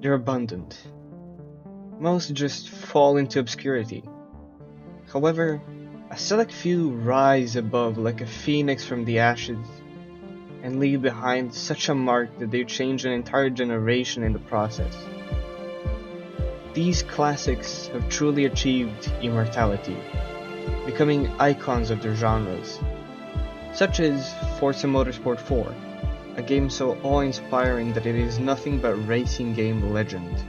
They're abundant. Most just fall into obscurity. However, a select few rise above like a phoenix from the ashes, and leave behind such a mark that they change an entire generation in the process. These classics have truly achieved immortality, becoming icons of their genres, such as Forza Motorsport 4, a game so awe-inspiring that it is nothing but racing game legend.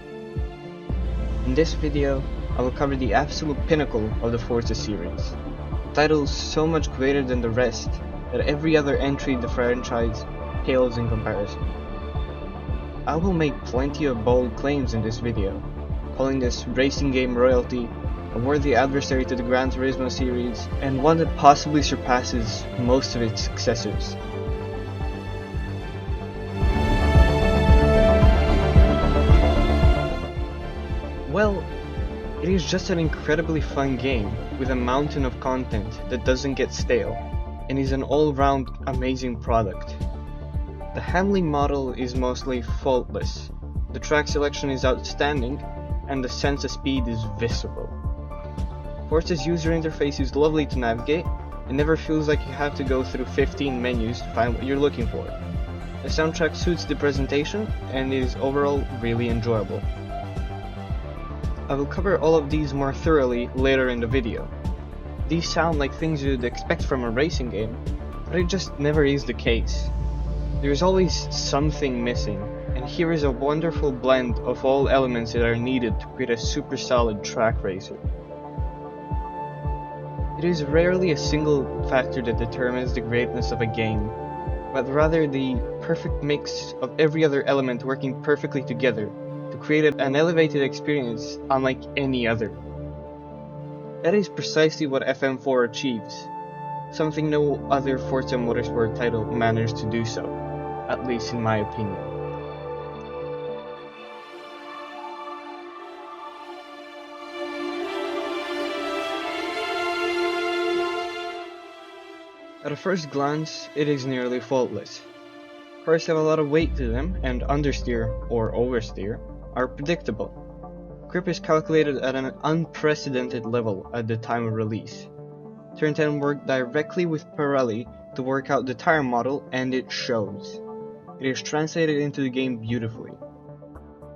In this video, I will cover the absolute pinnacle of the Forza series, a title so much greater than the rest that every other entry in the franchise pales in comparison. I will make plenty of bold claims in this video, calling this racing game royalty, a worthy adversary to the Gran Turismo series, and one that possibly surpasses most of its successors. Well, it is just an incredibly fun game with a mountain of content that doesn't get stale, and is an all-round amazing product. The handling model is mostly faultless, the track selection is outstanding, and the sense of speed is visceral. Forza's user interface is lovely to navigate, and never feels like you have to go through 15 menus to find what you're looking for. The soundtrack suits the presentation, and is overall really enjoyable. I will cover all of these more thoroughly later in the video. These sound like things you'd expect from a racing game, but it just never is the case. There's always something missing, and here is a wonderful blend of all elements that are needed to create a super solid track racer. It is rarely a single factor that determines the greatness of a game, but rather the perfect mix of every other element working perfectly together to create an elevated experience unlike any other. That is precisely what FM4 achieves, something no other Forza Motorsport title managed to do so, at least in my opinion. At a first glance, it is nearly faultless. Cars have a lot of weight to them, and understeer, or oversteer, are predictable. Grip is calculated at an unprecedented level at the time of release. Turn 10 worked directly with Pirelli to work out the tire model, and it shows. It is translated into the game beautifully.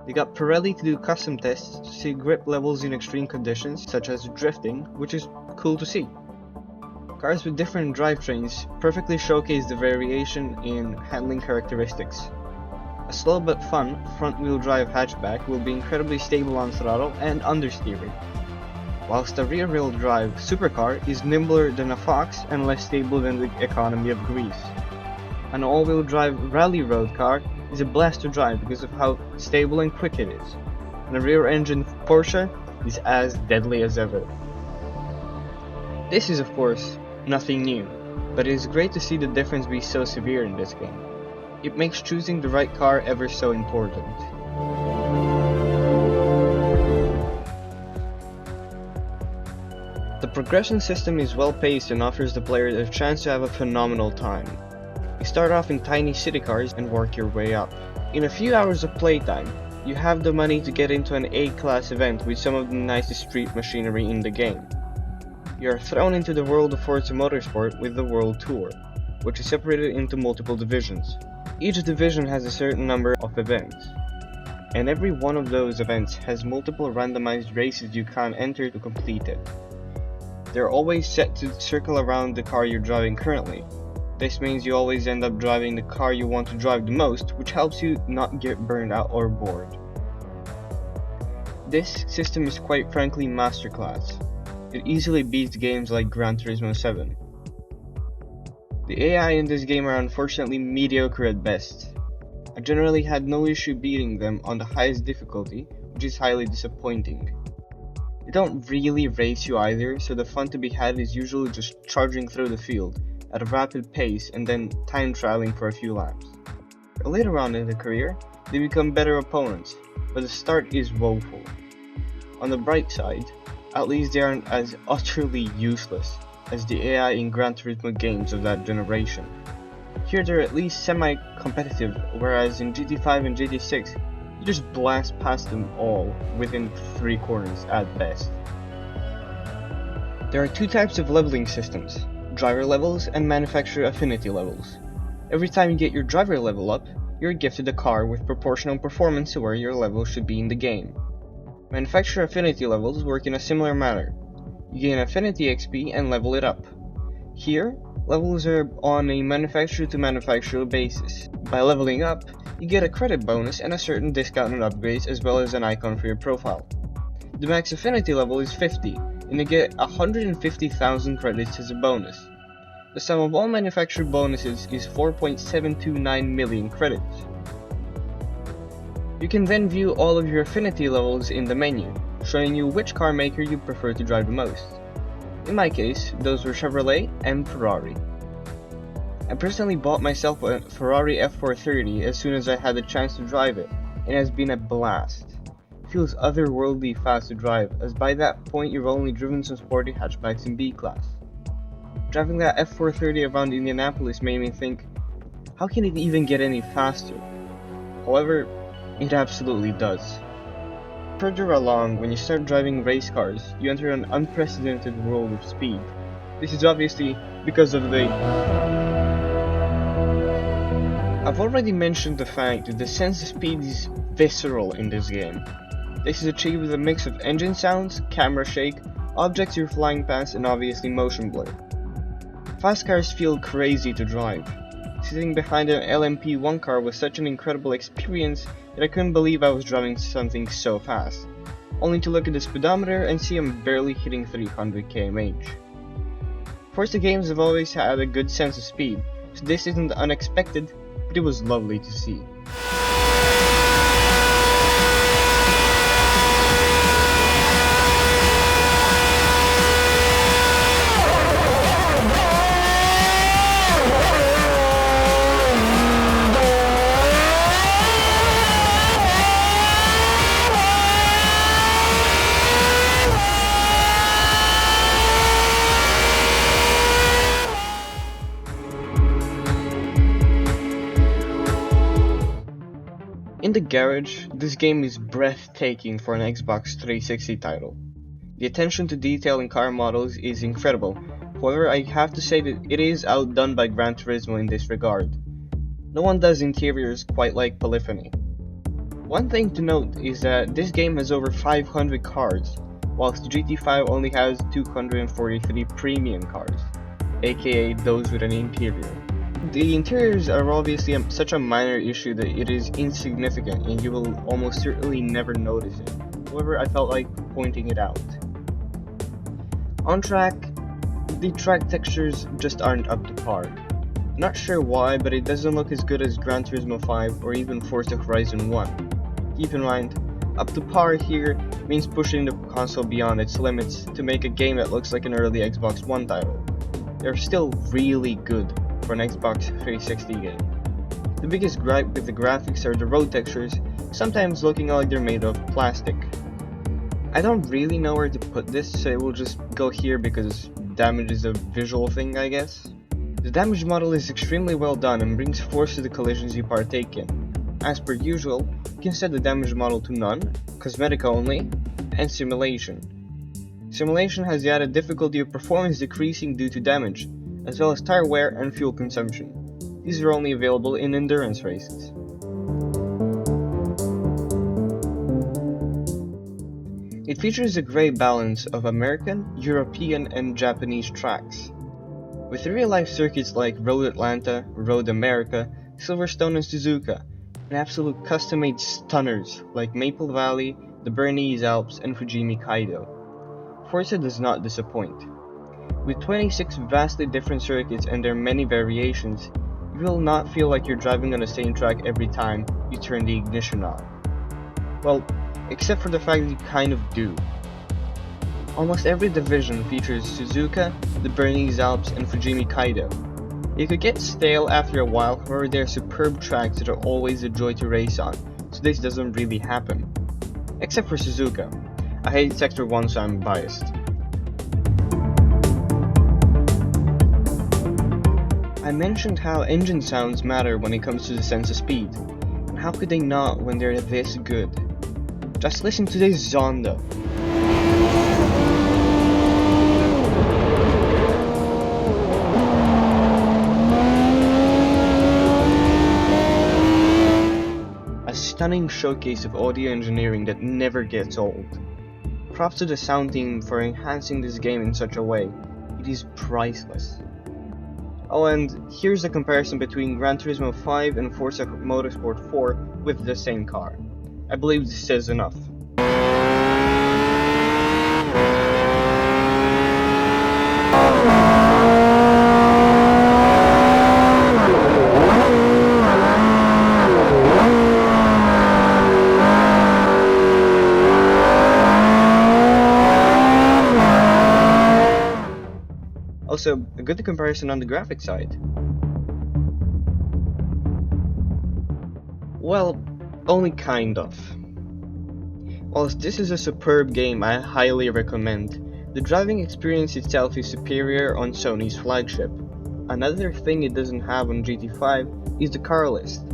They got Pirelli to do custom tests to see grip levels in extreme conditions, such as drifting, which is cool to see. Cars with different drivetrains perfectly showcase the variation in handling characteristics. A slow but fun front-wheel drive hatchback will be incredibly stable on throttle and understeering, whilst a rear-wheel drive supercar is nimbler than a Fox and less stable than the economy of Greece. An all-wheel drive rally road car is a blast to drive because of how stable and quick it is, and a rear-engine Porsche is as deadly as ever. This is, of course, nothing new, but it is great to see the difference be so severe in this game. It makes choosing the right car ever so important. The progression system is well paced and offers the player a chance to have a phenomenal time. You start off in tiny city cars and work your way up. In a few hours of playtime, you have the money to get into an A-class event with some of the nicest street machinery in the game. You are thrown into the world of Forza Motorsport with the World Tour, which is separated into multiple divisions. Each division has a certain number of events, and every one of those events has multiple randomized races you can enter to complete it. They're always set to circle around the car you're driving currently. This means you always end up driving the car you want to drive the most, which helps you not get burned out or bored. This system is quite frankly masterclass. It easily beats games like Gran Turismo 7. The AI in this game are unfortunately mediocre at best. I generally had no issue beating them on the highest difficulty, which is highly disappointing. They don't really race you either, so the fun to be had is usually just charging through the field at a rapid pace and then time trialing for a few laps. Later on in the career, they become better opponents, but the start is woeful. On the bright side, at least they aren't as utterly useless as the AI in Gran Turismo games of that generation. Here they're at least semi-competitive, whereas in GT5 and GT6, you just blast past them all within 3 corners at best. There are 2 types of leveling systems, driver levels and manufacturer affinity levels. Every time you get your driver level up, you're gifted a car with proportional performance to where your level should be in the game. Manufacturer affinity levels work in a similar manner. You gain affinity XP and level it up. Here, levels are on a manufacturer to manufacturer basis. By leveling up, you get a credit bonus and a certain discount on upgrades as well as an icon for your profile. The max affinity level is 50, and you get 150,000 credits as a bonus. The sum of all manufacturer bonuses is 4.729 million credits. You can then view all of your affinity levels in the menu, showing you which car maker you prefer to drive the most. In my case, those were Chevrolet and Ferrari. I personally bought myself a Ferrari F430 as soon as I had the chance to drive it, and it has been a blast. It feels otherworldly fast to drive, as by that point you've only driven some sporty hatchbacks in B-Class. Driving that F430 around Indianapolis made me think, how can it even get any faster? However, it absolutely does. Further along, when you start driving race cars, you enter an unprecedented world of speed. This is obviously because of the... I've already mentioned the fact that the sense of speed is visceral in this game. This is achieved with a mix of engine sounds, camera shake, objects you're flying past, and obviously motion blur. Fast cars feel crazy to drive. Sitting behind an LMP1 car was such an incredible experience that I couldn't believe I was driving something so fast, only to look at the speedometer and see I'm barely hitting 300 km/h. Forza games have always had a good sense of speed, so this isn't unexpected, but it was lovely to see. In the garage, this game is breathtaking for an Xbox 360 title. The attention to detail in car models is incredible, however I have to say that it is outdone by Gran Turismo in this regard. No one does interiors quite like Polyphony. One thing to note is that this game has over 500 cars, whilst GT5 only has 243 premium cars, aka those with an interior. The interiors are obviously such a minor issue that it is insignificant and you will almost certainly never notice it. However, I felt like pointing it out. On track, the track textures just aren't up to par. Not sure why, but it doesn't look as good as Gran Turismo 5 or even Forza Horizon 1. Keep in mind, up to par here means pushing the console beyond its limits to make a game that looks like an early Xbox One title. They're still really good for an Xbox 360 game. The biggest gripe with the graphics are the road textures, sometimes looking like they're made of plastic. I don't really know where to put this, so it will just go here because damage is a visual thing, I guess. The damage model is extremely well done and brings force to the collisions you partake in. As per usual, you can set the damage model to none, cosmetic only, and simulation. Simulation has the added difficulty of performance decreasing due to damage, as well as tire wear and fuel consumption. These are only available in endurance races. It features a great balance of American, European, and Japanese tracks. With real-life circuits like Road Atlanta, Road America, Silverstone, and Suzuka, and absolute custom-made stunners like Maple Valley, the Bernese Alps, and Fujimi Kaido. Forza does not disappoint. With 26 vastly different circuits and their many variations, you will not feel like you're driving on the same track every time you turn the ignition on. Well, except for the fact that you kind of do. Almost every division features Suzuka, the Bernese Alps, and Fujimi Kaido. It could get stale after a while, however they're superb tracks that are always a joy to race on, so this doesn't really happen. Except for Suzuka. I hate Sector 1, so I'm biased. I mentioned how engine sounds matter when it comes to the sense of speed, and How could they not when they're this good? Just listen to this Zonda. A stunning showcase of audio engineering that never gets old. Props to the sound team for enhancing this game in such a way. It is priceless. Oh, and here's a comparison between Gran Turismo 5 and Forza Motorsport 4 with the same car. I believe this says enough. Also, a good comparison on the graphic side. Well, only kind of. Whilst this is a superb game I highly recommend, the driving experience itself is superior on Sony's flagship. Another thing it doesn't have on GT5 is the car list.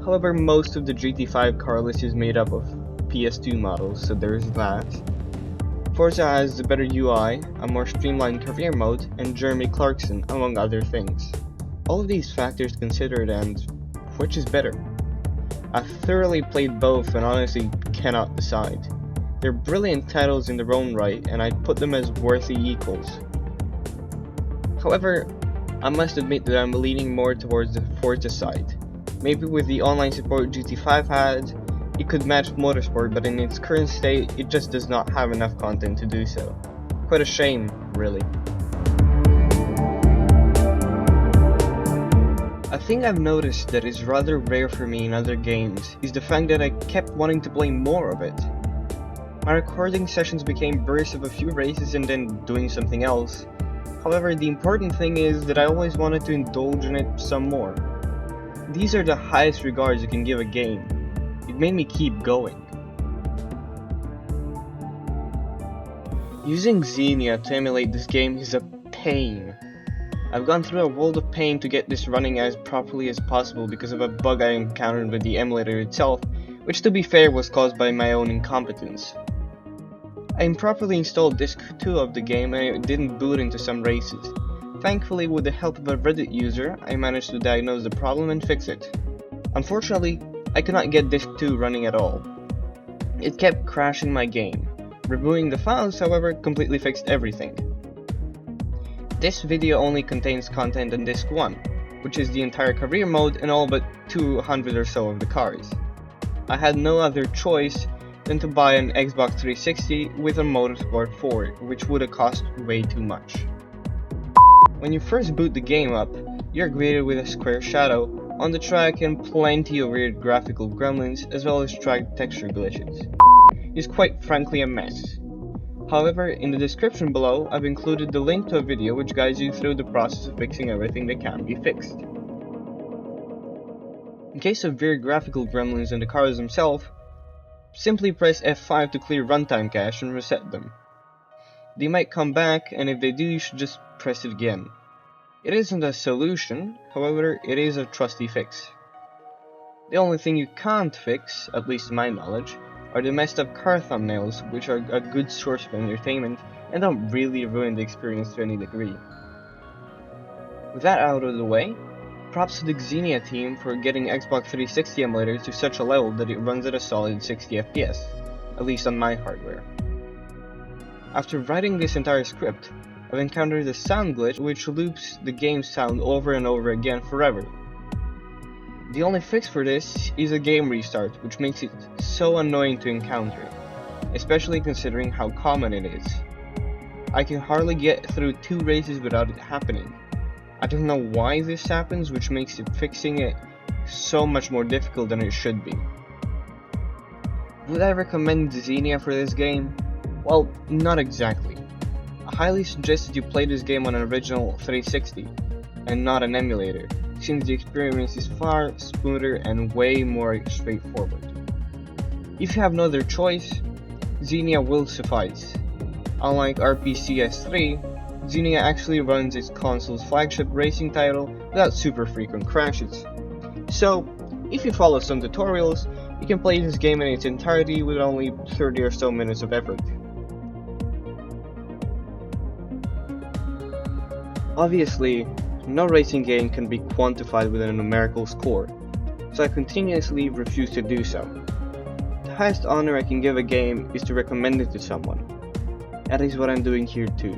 However, most of the GT5 car list is made up of PS2 models, so there's that. Forza has a better UI, a more streamlined career mode, and Jeremy Clarkson, among other things. All of these factors considered, and which is better? I've thoroughly played both and honestly cannot decide. They're brilliant titles in their own right, and I'd put them as worthy equals. However, I must admit that I'm leaning more towards the Forza side. Maybe with the online support GT5 had, it could match Motorsport, but in its current state, it just does not have enough content to do so. Quite a shame, really. A thing I've noticed that is rather rare for me in other games is the fact that I kept wanting to play more of it. My recording sessions became bursts of a few races and then doing something else. However, the important thing is that I always wanted to indulge in it some more. These are the highest regards you can give a game. It made me keep going. Using Xenia to emulate this game is a pain. I've gone through a world of pain to get this running as properly as possible because of a bug I encountered with the emulator itself, which to be fair was caused by my own incompetence. I improperly installed Disk 2 of the game and it didn't boot into some races. Thankfully, with the help of a Reddit user, I managed to diagnose the problem and fix it. Unfortunately, I could not get Disk 2 running at all. It kept crashing my game. Removing the files, however, completely fixed everything. This video only contains content on Disk 1, which is the entire career mode and all but 200 or so of the cars. I had no other choice than to buy an Xbox 360 with a Motorsport 4, which would have cost way too much. When you first boot the game up, you're greeted with a square shadow on the track and plenty of weird graphical gremlins as well as track texture glitches. It's quite frankly a mess. However, in the description below, I've included the link to a video which guides you through the process of fixing everything that can be fixed. In case of weird graphical gremlins in the cars themselves, simply press F5 to clear runtime cache and reset them. They might come back, and if they do, you should just press it again. It isn't a solution, however, it is a trusty fix. The only thing you can't fix, at least to my knowledge, are the messed up car thumbnails, which are a good source of entertainment and don't really ruin the experience to any degree. With that out of the way, props to the Xenia team for getting Xbox 360 emulators to such a level that it runs at a solid 60 FPS, at least on my hardware. After writing this entire script, I've encountered a sound glitch which loops the game's sound over and over again forever. The only fix for this is a game restart, which makes it so annoying to encounter, especially considering how common it is. I can hardly get through 2 races without it happening. I don't know why this happens, which makes fixing it so much more difficult than it should be. Would I recommend Xenia for this game? Well, not exactly. I highly suggest that you play this game on an original 360, and not an emulator, since the experience is far smoother and way more straightforward. If you have no other choice, Xenia will suffice. Unlike RPCS3, Xenia actually runs its console's flagship racing title without super frequent crashes. So, If you follow some tutorials, you can play this game in its entirety with only 30 or so minutes of effort. Obviously, no racing game can be quantified with a numerical score, so I continuously refuse to do so. The highest honor I can give a game is to recommend it to someone. That is what I'm doing here too.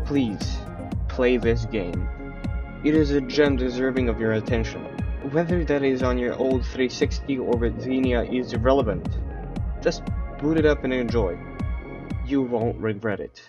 Please, play this game. It is a gem deserving of your attention. Whether that is on your old 360 or with Xenia is irrelevant. Just boot it up and enjoy. You won't regret it.